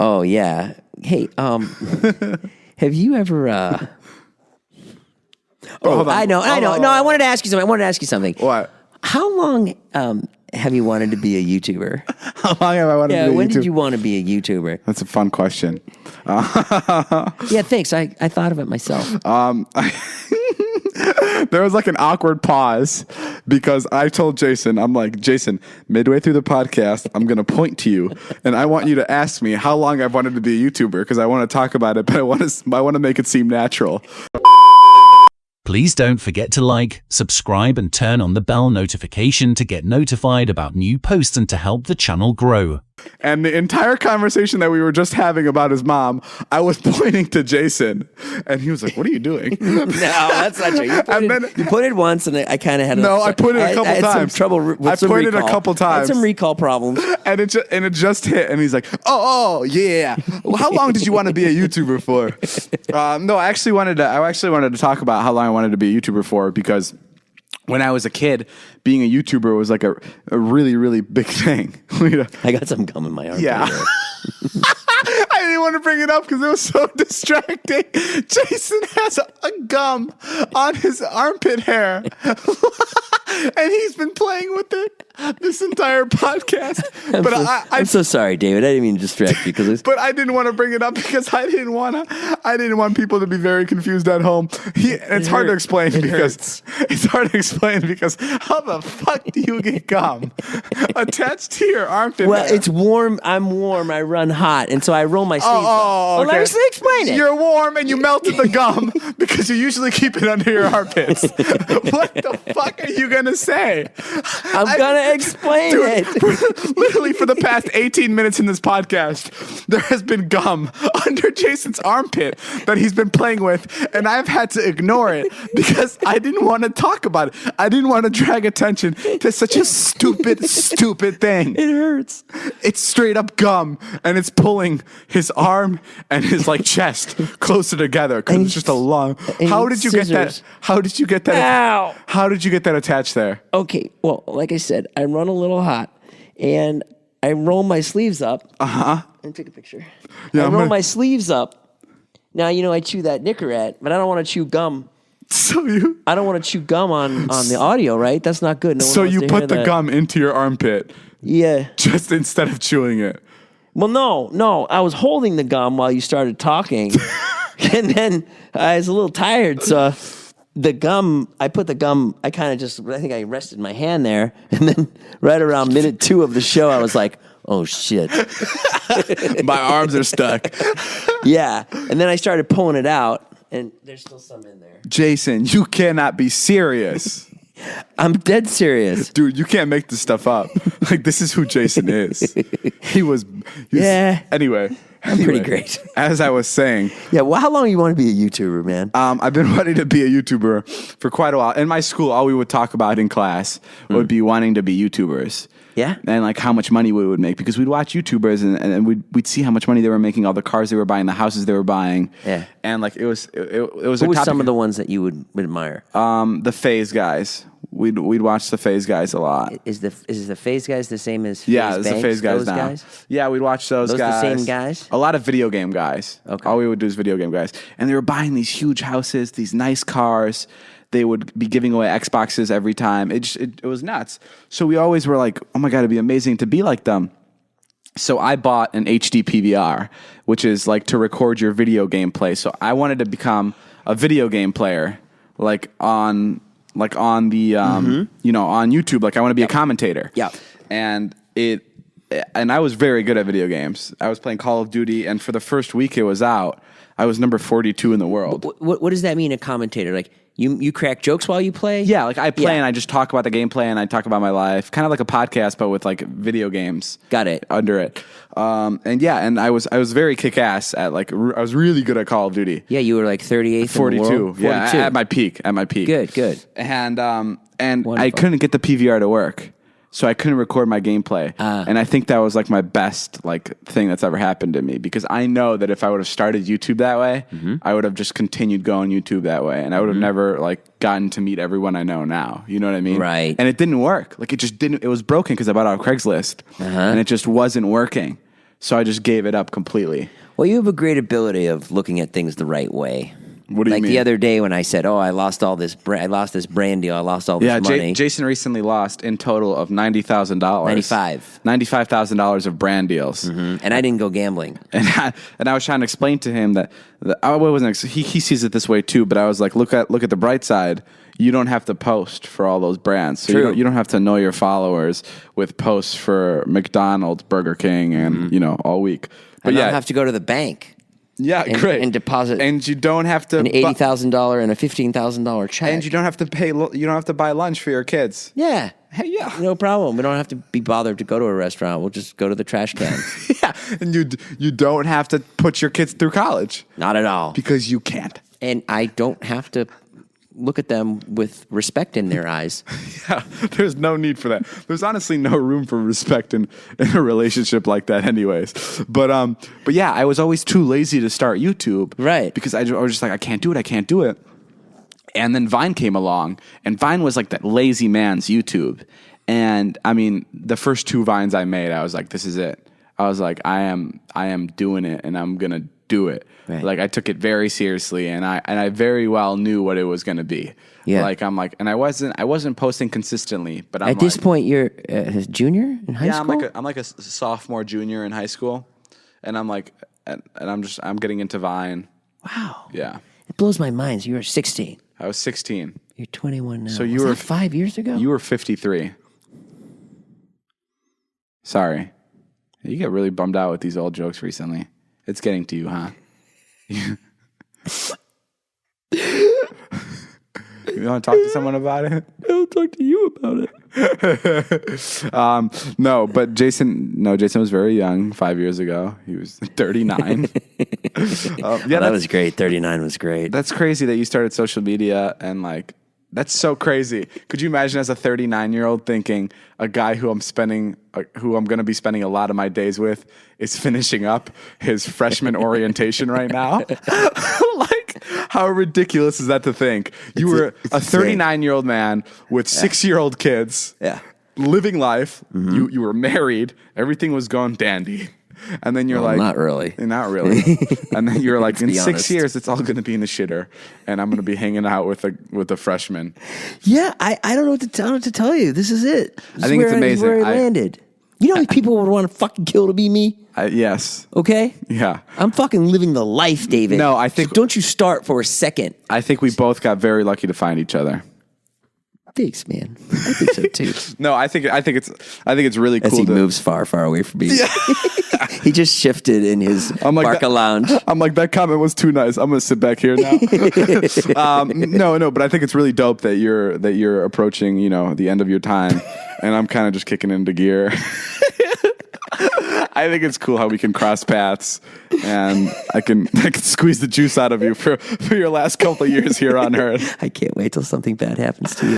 Oh yeah. Hey, have you ever? I know. No, I wanted to ask you something. What? How long have you wanted to be a YouTuber? How long have I wanted to be a YouTuber? When did you want to be a YouTuber? That's a fun question. Yeah, thanks. I thought of it myself. There was like an awkward pause because I told Jason, I'm like, Jason, midway through the podcast, I'm going to point to you and I want you to ask me how long I've wanted to be a YouTuber because I want to talk about it, but I want to make it seem natural. Please don't forget to like, subscribe, and turn on the bell notification to get notified about new posts and to help the channel grow. And the entire conversation that we were just having about his mom, I was pointing to Jason, and he was like, "What are you doing?" No, that's not true. You put it once, and I kind of had. I put it a couple times. Some trouble with I some pointed recall. a couple times. I had some recall problems, and it just hit. And he's like, "Oh yeah. Well, how long did you want to be a YouTuber for?" No, I actually wanted to talk about how long I wanted to be a YouTuber for because when I was a kid, being a YouTuber was like a really, really big thing. I got some gum in my arm. Yeah. I didn't want to bring it up because it was so distracting. Jason has a gum on his armpit hair. And he's been playing with it this entire podcast. I'm so sorry, David. I didn't mean to distract you but I didn't want to bring it up because I didn't want people to be very confused at home. It's hard to explain because how the fuck do you get gum attached to your armpit? Well, hair? it's warm. I'm warm. I run hot, and so I roll my sleeves up. Okay. Well, let me explain it. You're warm and you melted the gum because you usually keep it under your armpits. What the fuck are you gonna say? I'm gonna explain it. Literally for the past 18 minutes in this podcast, there has been gum under Jason's armpit that he's been playing with, and I've had to ignore it because I didn't want to talk about it. I didn't want to drag attention to such a stupid thing. It hurts. It's straight up gum, and it's pulling his arm and his chest closer together because it's just a long. How did you get that? How did you get that? Ow! How did you get that attached there? Okay, well, like I said, I run a little hot, and I roll my sleeves up. And take a picture. Yeah, I roll my sleeves up. Now, I chew that Nicorette, but I don't want to chew gum. I don't want to chew gum on the audio, right? That's not good. No one so wants you to put hear the that. gum into your armpit. Yeah. Just instead of chewing it. Well, no. I was holding the gum while you started talking. And then I was a little tired, so I think I rested my hand there. And then right around minute 2 of the show, I was like, oh, shit. My arms are stuck. Yeah. And then I started pulling it out, and there's still some in there. Jason, you cannot be serious. I'm dead serious. Dude, you can't make this stuff up. This is who Jason is. Yeah. Anyway. I'm pretty great. As I was saying. Yeah, well, how long do you want to be a YouTuber, man? I've been wanting to be a YouTuber for quite a while. In my school, all we would talk about in class would be wanting to be YouTubers. Yeah? And how much money we would make because we'd watch YouTubers and we'd see how much money they were making, all the cars they were buying, the houses they were buying. Yeah. And it was Who were some of the ones that you would admire? The FAZE guys. We'd watch the FAZE guys a lot. Is the FAZE guys the same as FAZE Yeah, it's the FAZE guys those now. Guys? Yeah, we'd watch those guys. The same guys? A lot of video game guys. Okay. All we would do is video game guys. And they were buying these huge houses, these nice cars. They would be giving away Xboxes every time. It was nuts. So we always were like, oh my God, it'd be amazing to be like them. So I bought an HD PVR, which is to record your video game play. So I wanted to become a video game player, on the on YouTube. I want to be a commentator. Yeah. And I was very good at video games. I was playing Call of Duty, and for the first week it was out, I was number 42 in the world. What does that mean, a commentator? You crack jokes while you play? Yeah, I play and I just talk about the gameplay and I talk about my life, kind of like a podcast, but with video games. Got it. Under it. And I was very kick-ass at I was really good at Call of Duty. Yeah, you were 38th 42. in the world? 42. Yeah, at my peak. Good. And Wonderful. I couldn't get the PVR to work. So I couldn't record my gameplay. And I think that was my best thing that's ever happened to me because I know that if I would have started YouTube that way, I would have just continued going YouTube that way. And I would have never gotten to meet everyone I know now. You know what I mean? Right. And it didn't work. It just didn't. It was broken because I bought it off Craigslist and it just wasn't working. So I just gave it up completely. Well, you have a great ability of looking at things the right way. What do you mean? mean? The other day when I said, "Oh, I lost all this, I lost this brand deal, I lost all this money." Jason recently lost in total of $90,000. $95,000 of brand deals, and I didn't go gambling. And I was trying to explain to him that I wasn't. He sees it this way too, but I was like, look at the bright side. You don't have to post for all those brands, so you don't have to annoy your followers with posts for McDonald's, Burger King, and all week. But I don't have to go to the bank. Yeah, great. And deposit, and you don't have to an $80,000 and a $15,000 check, and you don't have to pay. You don't have to buy lunch for your kids. Yeah, hey, yeah, no problem. We don't have to be bothered to go to a restaurant. We'll just go to the trash can. Yeah, and you don't have to put your kids through college. Not at all, because you can't. And I don't have to look at them with respect in their eyes. Yeah, there's no need for that. There's honestly no room for respect in a relationship like that anyways. But yeah, I was always too lazy to start YouTube. Right. Because I was just like, I can't do it. And then Vine came along, and Vine was like that lazy man's YouTube. And I mean, the first 2 Vines I made, I was like, this is it. I was like, I am doing it, and I'm going to do it. Right. Like I took it very seriously, and I very well knew what it was going to be. Yeah. And I wasn't posting consistently, but at this point you're a junior in high school. I'm like a sophomore, junior in high school, and I'm getting into Vine. Wow. Yeah. It blows my mind. So you were 16. I was 16. You're 21 now. So you were 5 years ago. You were 53. Sorry, you get really bummed out with these old jokes recently. It's getting to you, huh? You want to talk to someone about it? I'll talk to you about it. No, but Jason was very young 5 years ago. He was 39. That was great. 39 was great. That's crazy that you started social media and that's so crazy. Could you imagine as a 39-year-old thinking a guy who I'm going to be spending a lot of my days with is finishing up his freshman orientation right now? How ridiculous is that to think? You were a 39-year-old man with 6-year-old kids, living life. Mm-hmm. You were married. Everything was going dandy. And then you're not really. Not really. And then you're like, in 6 years, it's all going to be in the shitter, and I'm going to be hanging out with a freshman. Yeah, I don't know what to tell you. This is it. I think it's amazing. Where I landed. You know how many people would want to fucking kill to be me? Yes. Okay? Yeah. I'm fucking living the life, David. No, I think... So don't you start for a second. I think we both got very lucky to find each other. Thanks, man. I think so too. No, I think it's really cool. As he moves far away from me. Yeah. He just shifted in his Barca lounge. I'm like, that comment was too nice. I'm gonna sit back here now. No, but I think it's really dope that you're approaching, the end of your time, and I'm kind of just kicking into gear. I think it's cool how we can cross paths, and I can squeeze the juice out of you for your last couple of years here on Earth. I can't wait till something bad happens to you.